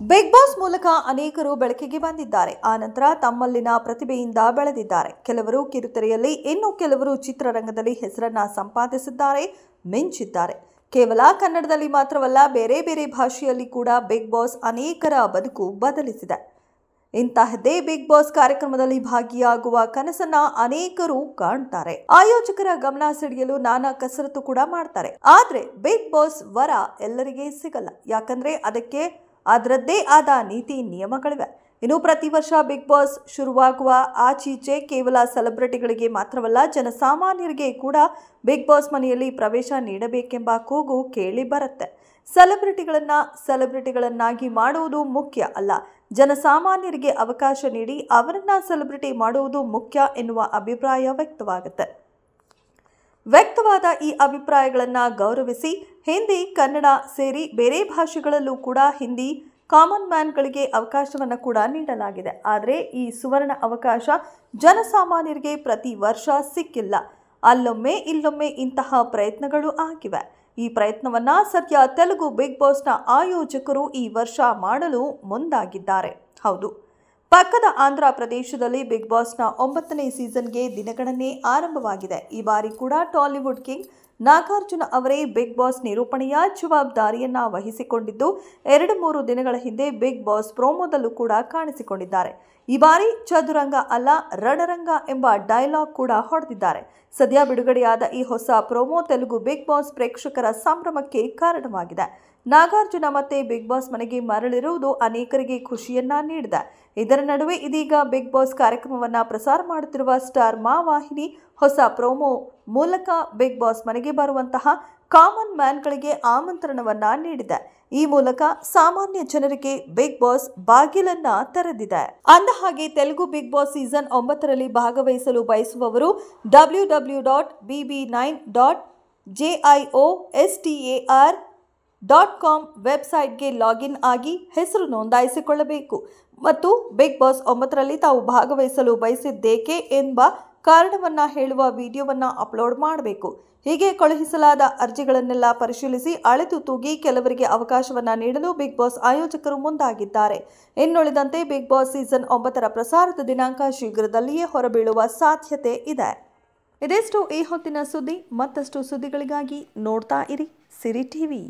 Big boss ಮೂಲಕ ಅನೇಕರು ಬೆಳಕಿಗೆ ಬಂದಿದ್ದಾರೆ. ಆ ನಂತರ ತಮ್ಮಲ್ಲಿನ ಪ್ರತಿಭೆಯಿಂದ ಬೆಳೆದಿದ್ದಾರೆ. ಕೆಲವರು ಕಿರುತೆರೆಯಲ್ಲಿ, ಇನ್ನು ಕೆಲವರು ಚಿತ್ರರಂಗದಲ್ಲಿ ಹೆಸರನ್ನ ಸಂಪಾದಿಸಿದ್ದಾರೆ, ಮಿಂಚಿದ್ದಾರೆ. ಕೇವಲ ಕನ್ನಡದಲ್ಲಿ ಮಾತ್ರವಲ್ಲ, ಬೇರೆ ಬೇರೆ ಭಾಷೆಯಲ್ಲಿ ಕೂಡ ಬಿಗ್ ಬಾಸ್ ಅನೇಕರ ಬದುಕು ಬದಲಿಸಿದೆ. ಇಂತಹದ್ದೇ ಬಿಗ್ ಬಾಸ್ ಕಾರ್ಯಕ್ರಮದಲ್ಲಿ ಭಾಗಿಯಾಗುವ ಕನಸನ್ನ ಅನೇಕರು ಕಾಣ್ತಾರೆ. ಆಯೋಜಕರ ಗಮನ ಸೆಳೆಯಲು ನಾನಾ ಕಸರತ್ತು ಕೂಡ ಮಾಡ್ತಾರೆ. ಆದ್ರೆ ಬಿಗ್ ಬಾಸ್ ವರ ಎಲ್ಲರಿಗೆ ಸಿಗಲ್ಲ. ಯಾಕಂದ್ರೆ ಅದಕ್ಕೆ ಅದರದ್ದೇ ಆದ ನೀತಿ ನಿಯಮಗಳಿವೆ. ಇನ್ನು ಪ್ರತಿ ವರ್ಷ ಬಿಗ್ ಬಾಸ್ ಶುರುವಾಗುವ ಆಚೀಚೆ ಕೇವಲ ಸೆಲೆಬ್ರಿಟಿಗಳಿಗೆ ಮಾತ್ರವಲ್ಲ, ಜನಸಾಮಾನ್ಯರಿಗೆ ಕೂಡ ಬಿಗ್ ಬಾಸ್ ಮನೆಯಲ್ಲಿ ಪ್ರವೇಶ ನೀಡಬೇಕೆಂಬ ಕೂಗು ಕೇಳಿ ಬರುತ್ತೆ. ಸೆಲೆಬ್ರಿಟಿಗಳನ್ನಾಗಿ ಮಾಡುವುದು ಮುಖ್ಯ ಅಲ್ಲ, ಜನಸಾಮಾನ್ಯರಿಗೆ ಅವಕಾಶ ನೀಡಿ ಅವರನ್ನ ಸೆಲೆಬ್ರಿಟಿ ಮಾಡುವುದು ಮುಖ್ಯ ಎನ್ನುವ ಅಭಿಪ್ರಾಯ ವ್ಯಕ್ತವಾದ ಈ ಅಭಿಪ್ರಾಯಗಳನ್ನು ಗೌರವಿಸಿ ಹಿಂದಿ, ಕನ್ನಡ ಸೇರಿ ಬೇರೆ ಭಾಷೆಗಳಲ್ಲೂ ಕೂಡ ಹಿಂದಿ ಕಾಮನ್ ಮ್ಯಾನ್ಗಳಿಗೆ ಅವಕಾಶವನ್ನು ಕೂಡ ನೀಡಲಾಗಿದೆ. ಆದರೆ ಈ ಸುವರ್ಣ ಅವಕಾಶ ಜನಸಾಮಾನ್ಯರಿಗೆ ಪ್ರತಿ ವರ್ಷ ಸಿಕ್ಕಿಲ್ಲ. ಅಲ್ಲೊಮ್ಮೆ ಇಲ್ಲೊಮ್ಮೆ ಇಂತಹ ಪ್ರಯತ್ನಗಳು ಆಗಿವೆ. ಈ ಪ್ರಯತ್ನವನ್ನ ಸದ್ಯ ತೆಲುಗು ಬಿಗ್ ಬಾಸ್ನ ಆಯೋಜಕರು ಈ ವರ್ಷ ಮಾಡಲು ಮುಂದಾಗಿದ್ದಾರೆ. ಹೌದು, ಪಕ್ಕದ ಆಂಧ್ರ ಪ್ರದೇಶದಲ್ಲಿ ಬಿಗ್ ಬಾಸ್ನ 9ನೇ ಸೀಸನ್ಗೆ ದಿನಗಣನೆ ಆರಂಭವಾಗಿದೆ. ಈ ಬಾರಿ ಕೂಡ ಟಾಲಿವುಡ್ ಕಿಂಗ್ ನಾಗಾರ್ಜುನ ಅವರೇ ಬಿಗ್ ಬಾಸ್ ನಿರೂಪಣೆಯ ಜವಾಬ್ದಾರಿಯನ್ನ ವಹಿಸಿಕೊಂಡಿದ್ದು, 2-3 ದಿನಗಳ ಹಿಂದೆ ಬಿಗ್ ಬಾಸ್ ಪ್ರೋಮೋದಲ್ಲೂ ಕೂಡ ಕಾಣಿಸಿಕೊಂಡಿದ್ದಾರೆ. ಈ ಬಾರಿ ಚದುರಂಗ ಅಲ್ಲ, ರಣರಂಗ ಎಂಬ ಡೈಲಾಗ್ ಕೂಡ ಹೊಡೆದಿದ್ದಾರೆ. ಸದ್ಯ ಬಿಡುಗಡೆಯಾದ ಈ ಹೊಸ ಪ್ರೋಮೋ ತೆಲುಗು ಬಿಗ್ ಬಾಸ್ ಪ್ರೇಕ್ಷಕರ ಸಂಭ್ರಮಕ್ಕೆ ಕಾರಣವಾಗಿದೆ. ನಾಗಾರ್ಜುನ ಮತ್ತೆ ಬಿಗ್ ಬಾಸ್ ಮನೆಗೆ ಮರಳಿರುವುದು ಅನೇಕರಿಗೆ ಖುಷಿಯನ್ನ ನೀಡಿದೆ. ಇದರ ನಡುವೆ ಇದೀಗ ಬಿಗ್ ಬಾಸ್ ಕಾರ್ಯಕ್ರಮವನ್ನ ಪ್ರಸಾರ ಮಾಡುತ್ತಿರುವ ಸ್ಟಾರ್ ಮಾ ವಾಹಿನಿ ಹೊಸ ಪ್ರೋಮೋ ಮೂಲಕ ಬಿಗ್ ಬಾಸ್ ಮನೆಗೆ ಬರುವಂತಹ ಕಾಮನ್ ಮ್ಯಾನ್ಗಳಿಗೆ ಆಮಂತ್ರಣವನ್ನ ನೀಡಿದೆ. ಈ ಮೂಲಕ ಸಾಮಾನ್ಯ ಜನರಿಗೆ ಬಿಗ್ ಬಾಸ್ ಬಾಗಿಲನ್ನ ತೆರೆದಿದೆ. ಅಂದಹಾಗೆ ತೆಲುಗು ಬಿಗ್ ಬಾಸ್ ಸೀಸನ್ 9ರಲ್ಲಿ ಭಾಗವಹಿಸಲು ಬಯಸುವವರು www.bb9.jostar.com ವೆಬ್ಸೈಟ್ಗೆ ಲಾಗಿನ್ ಆಗಿ ಹೆಸರು ನೋಂದಾಯಿಸಿಕೊಳ್ಳಬೇಕು ಮತ್ತು ಬಿಗ್ ಬಾಸ್ 9ರಲ್ಲಿ ತಾವು ಭಾಗವಹಿಸಲು ಬಯಸಿದ್ದೇಕೆ ಎಂಬ ಕಾರಣವನ್ನ ಹೇಳುವ ವಿಡಿಯೋವನ್ನ ಅಪ್ಲೋಡ್ ಮಾಡಬೇಕು. ಹೀಗೆ ಕಳುಹಿಸಲಾದ ಅರ್ಜಿಗಳನ್ನೆಲ್ಲ ಪರಿಶೀಲಿಸಿ ಅಳೆದು ತೂಗಿ ಕೆಲವರಿಗೆ ಅವಕಾಶವನ್ನ ನೀಡಲು ಬಿಗ್ ಬಾಸ್ ಆಯೋಜಕರು ಮುಂದಾಗಿದ್ದಾರೆ. ಇನ್ನುಳಿದಂತೆ ಬಿಗ್ ಬಾಸ್ ಸೀಸನ್ 9ರ ಪ್ರಸಾರದ ದಿನಾಂಕ ಶೀಘ್ರದಲ್ಲಿಯೇ ಹೊರಬೀಳುವ ಸಾಧ್ಯತೆ ಇದೆ. ಇದಿಷ್ಟು ಈ ಹೊತ್ತಿನ ಸುದ್ದಿ. ಮತ್ತಷ್ಟು ಸುದ್ದಿಗಳಿಗಾಗಿ ನೋಡ್ತಾ ಇರಿ ಸಿರಿ ಟಿವಿ.